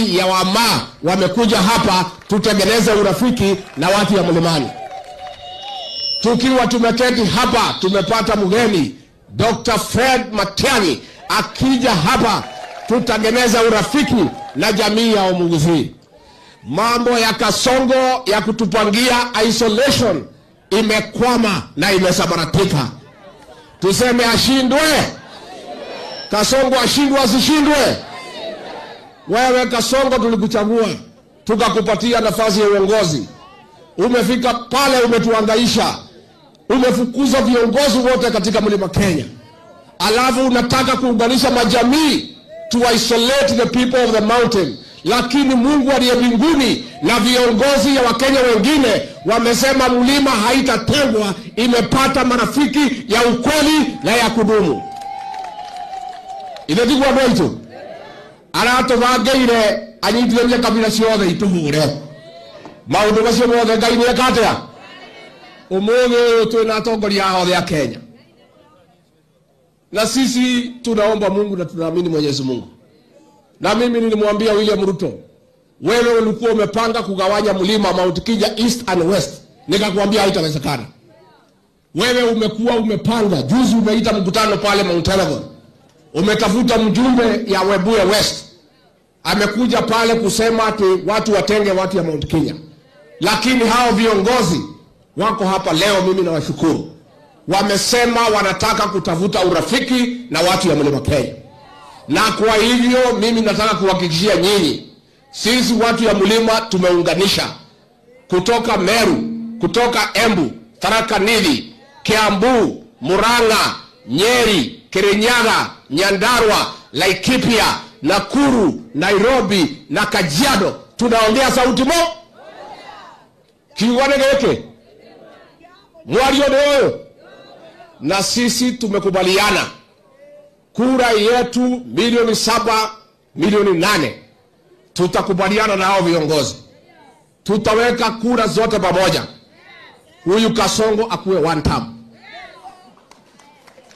jamii ya Wamaa wamekuja hapa tutengeneze urafiki na watu ya Mlimani. Tukiwa tumeketi hapa tumepata mgeni Dr. Fred Matiang'i, akija hapa tutengeneza urafiki na jamii ya Omugisi. Mambo ya Kasongo ya kutupangia isolation imekwama na imesabaratika. Tuseme ashindwe. Kasongo ashindwe asishindwe. Wewe Kasongo tulikuchagua, tukakupatia nafasi ya uongozi. Umefika pale umetuangaisha. Umefukuza viongozi wote katika Mlima Kenya. Alafu unataka kuunganisha majamii to isolate the people of the mountain. Lakini Mungu aliye mbinguni na viongozi ya Wakenya wengine wamesema mlima haitatengwa, imepata marafiki ya ukweli na ya kudumu. Imetigwa mwetu. Arato vageire anyitithia kabila ciothe ituhure. Maundu macio mothe Ngai nĩekatea. Umuthi twina atongoria othe ya Kenya. Na sisi tunaomba Mungu na tunaamini Mwenyezi Mungu. Na mimi nilimwambia William Ruto, wewe ulikuwa umepanga kugawanya mlima Mount Kenya East and West. Nikakwambia haitawezekana. Wewe umekuwa umepanga, juzi umeita mkutano pale Mount Elgon. Umetafuta mjumbe ya Webuye West. Amekuja pale kusema ati watu watenge watu ya Mount Kenya. Lakini hao viongozi wako hapa leo, mimi nawashukuru. Wamesema wanataka kutafuta urafiki na watu ya Mlima Kenya. Na kwa hivyo mimi nataka kuhakikishia nyinyi, sisi watu ya mlima tumeunganisha kutoka Meru, kutoka Embu, Tharaka Nithi, Kiambu, Murang'a, Nyeri, Kirinyaga, Nyandarua, Laikipia, Nakuru, Nairobi na Kajiado. Tunaongea sauti moja. Kiuane geke. Mwario ndio. Na sisi tumekubaliana kura yetu milioni 7, milioni 8. Tutakubaliana na hao viongozi. Tutaweka kura zote pamoja. Huyu Kasongo akuwe one term.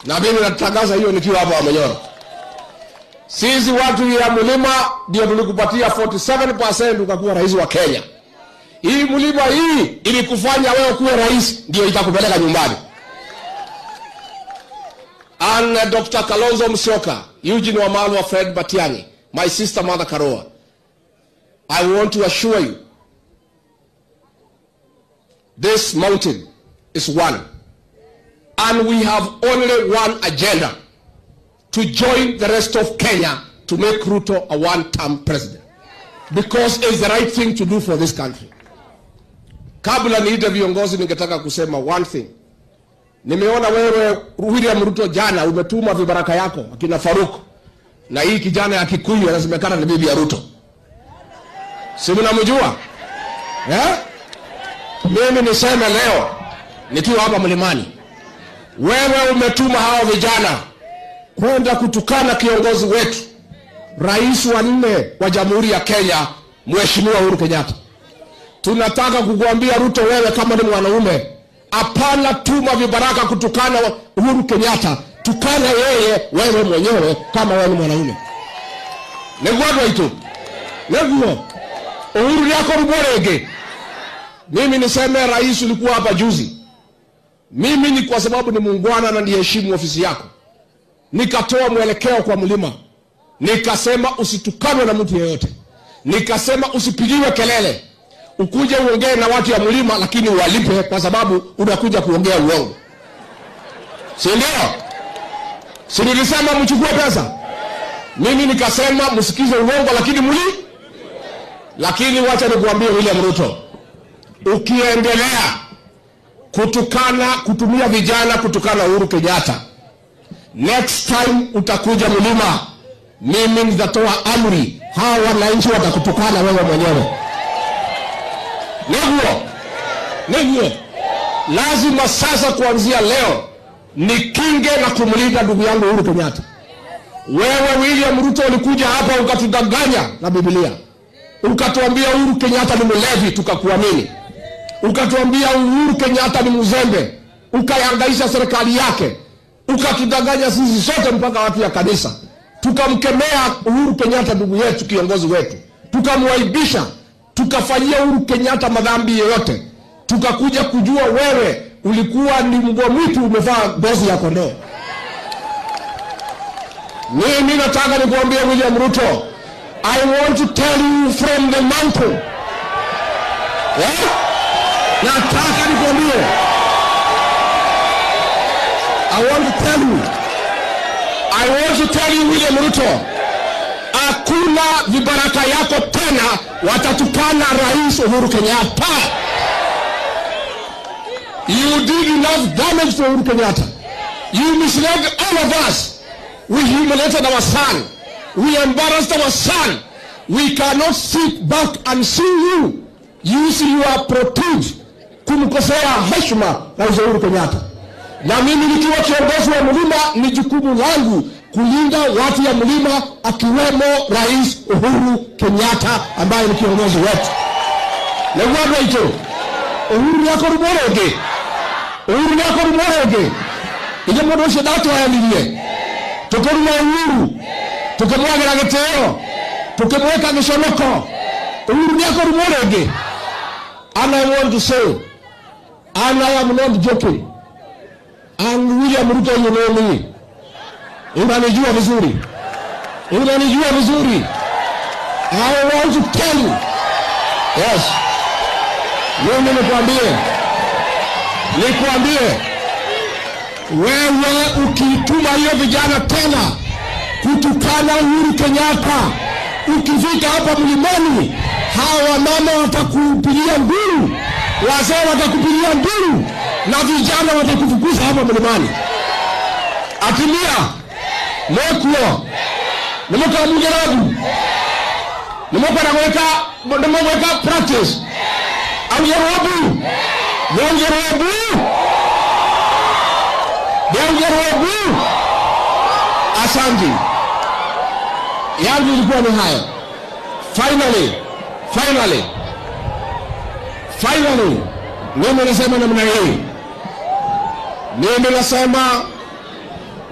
Na mimi natangaza hiyo nikiwa hapa Wamanyoro. Sisi watu ya mlima ndio tulikupatia 47% ukakuwa rais wa Kenya. Hii mlima hii ili kufanya wewe kuwe rais ndio itakupeleka nyumbani. And Dr. Kalonzo Musyoka, Eugene Wamalwa, Fred Matiang'i, my sister Mother Karua, I want to assure you, this mountain is one. And we have only one agenda, to join the rest of Kenya to make Ruto a one-term president. Because it's the right thing to do for this country. Kabla niite viongozi ningetaka kusema one thing. Nimeona wewe William Ruto jana umetuma vibaraka yako akina Faruk na hii kijana ya Kikuyu anasemekana ni bibi ya Ruto. Si mnamjua? Mimi niseme leo nikiwa hapa Mlimani, wewe umetuma hao vijana kwenda kutukana kiongozi wetu, rais wa 4 wa Jamhuri ya Kenya, Mheshimiwa Uhuru Kenyatta. Tunataka kukuambia Ruto, wewe kama ni mwanaume, hapana tuma vibaraka kutukana Uhuru Kenyatta, tukana yeye wewe mwenyewe kama wewe ni mwanaume. Negwado itu. Negwo. Uhuru yako ruborege. Mimi niseme rais ulikuwa hapa juzi. Mimi ni kwa sababu ni muungwana na niheshimu ofisi yako. Nikatoa mwelekeo kwa mlima. Nikasema usitukanwe na mtu yeyote. Nikasema usipigiwe kelele. Ukuje uongee na watu ya mlima lakini uwalipe kwa sababu unakuja kuongea uongo. Si ndio? Si nilisema mchukue pesa? Mimi nikasema msikize uongo lakini lakini wacha nikuambie William Ruto, ukiendelea kutumia vijana kutukana Uhuru Kenyatta, next time utakuja mlima, mimi nitatoa amri, hawa wananchi watakutukana wewe mwenyewe. Negwo. Lazima sasa kuanzia leo nikinge na kumlinda ndugu yangu Uhuru Kenyatta. Wewe William Ruto ulikuja hapa ukatudanganya na Biblia. Ukatuambia Uhuru Kenyatta ni mlevi, tukakuamini. Ukatuambia Uhuru Kenyatta ni mzembe, ukayangaisha serikali yake. Ukatudanganya sisi sote mpaka watu ya kanisa. Tukamkemea Uhuru Kenyatta ndugu yetu, kiongozi wetu. tukamwaibisha, tukafanyia Uhuru Kenyatta madhambi yoyote, tukakuja kujua wewe ulikuwa ni mbwa mwitu umevaa ngozi ya kondoo. Mimi nataka nikuambie William Ruto, I want to tell you from the mountain. Nataka nikuambie, I want to tell you William Ruto, hakuna vibaraka yako tena watatukana Rais Uhuru Kenyatta. You did enough damage to Uhuru Kenyatta. You misled all of us. We humiliated our son. We embarrassed our son. We cannot sit back and see you use your protege kumkosea heshima Rais Uhuru Kenyatta. Na mimi nikiwa kiongozi wa mlima, ni jukumu langu kulinda watu ya mlima, akiwemo Rais Uhuru Kenyatta ambaye ni kiongozi wetu. Na watu hicho Uhuru yako rumoroge. Uhuru yako rumoroge. Ile mwanzo datu ayanilie. Tukoruma Uhuru. Tukamwagira giteo. Tukamweka gishonoko. Uhuru yako rumoroge. And I want to say, and I am not joking. And William Ruto, you know me. Unanijua vizuri. Unanijua vizuri. I want to tell you. Yes. Mimi nikwambie. Wewe ukituma hiyo vijana tena kutukana Uhuru Kenyatta, ukifika hapa mlimani, hawa mama watakupigia nduru, wazee watakupigia nduru, na vijana watakufukuza hapa mlimani. Atimia mwekuo nimuka mugeragu nimuka namweka practice au yerobu asanti yangu ilikuwa ni haya. Finally mimi nasema namna hii. Mimi nasema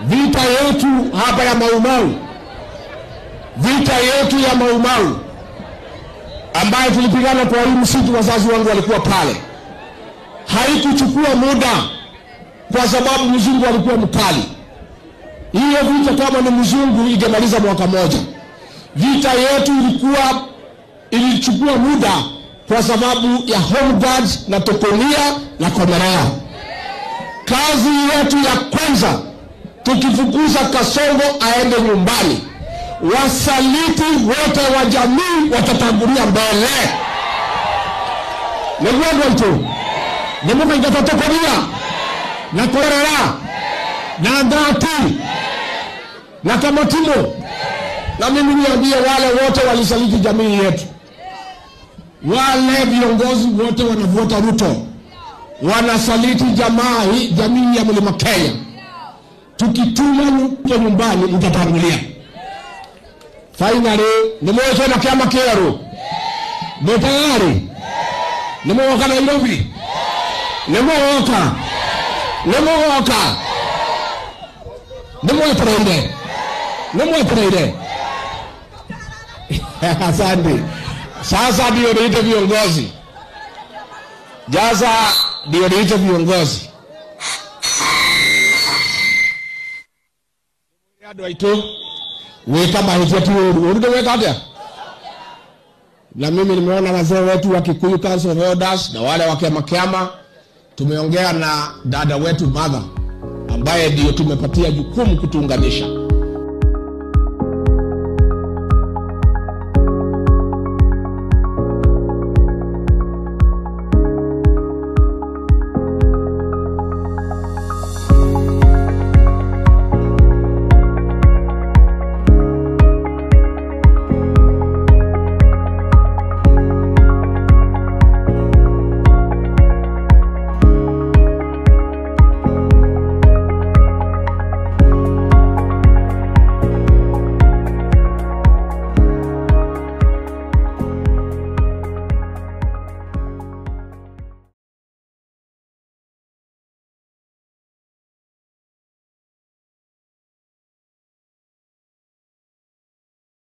vita yetu hapa ya Maumau, vita yetu ya Maumau ambayo tulipigana kwa hii msitu, wazazi wangu walikuwa pale, haikuchukua muda kwa sababu mzungu alikuwa mkali. Hiyo vita kama ni mzungu ingemaliza mwaka moja. Vita yetu ilichukua muda kwa sababu ya Home Guards na Tokonia na Komerea. Kazi yetu ya kwanza, tukifukuza Kasongo aende nyumbani, wasaliti wote wa jamii watatangulia mbele. Nengwa mtu nemuka ingatotokonia na Komerea na Ndati na Kamatimo. Na mimi niambie wale wote walisaliti jamii yetu, wale viongozi wote wanavuta Ruto, wanasaliti jamii ya Mlima Kenya, tukituma nyumbani mtatangulia. Finally nimeweka na kiama kero mtayari, nimeweka Nairobi, nimeweka asante. Sasa ndio niite viongozi. Jaza ndio niite viongozi. Ndio ito weka mahitaji tu ndio weka hata. Na mimi nimeona wazee wetu wa Kikuyu Council of Elders na wale wa Kiama, tumeongea na dada wetu mother ambaye ndio tumepatia jukumu kutuunganisha.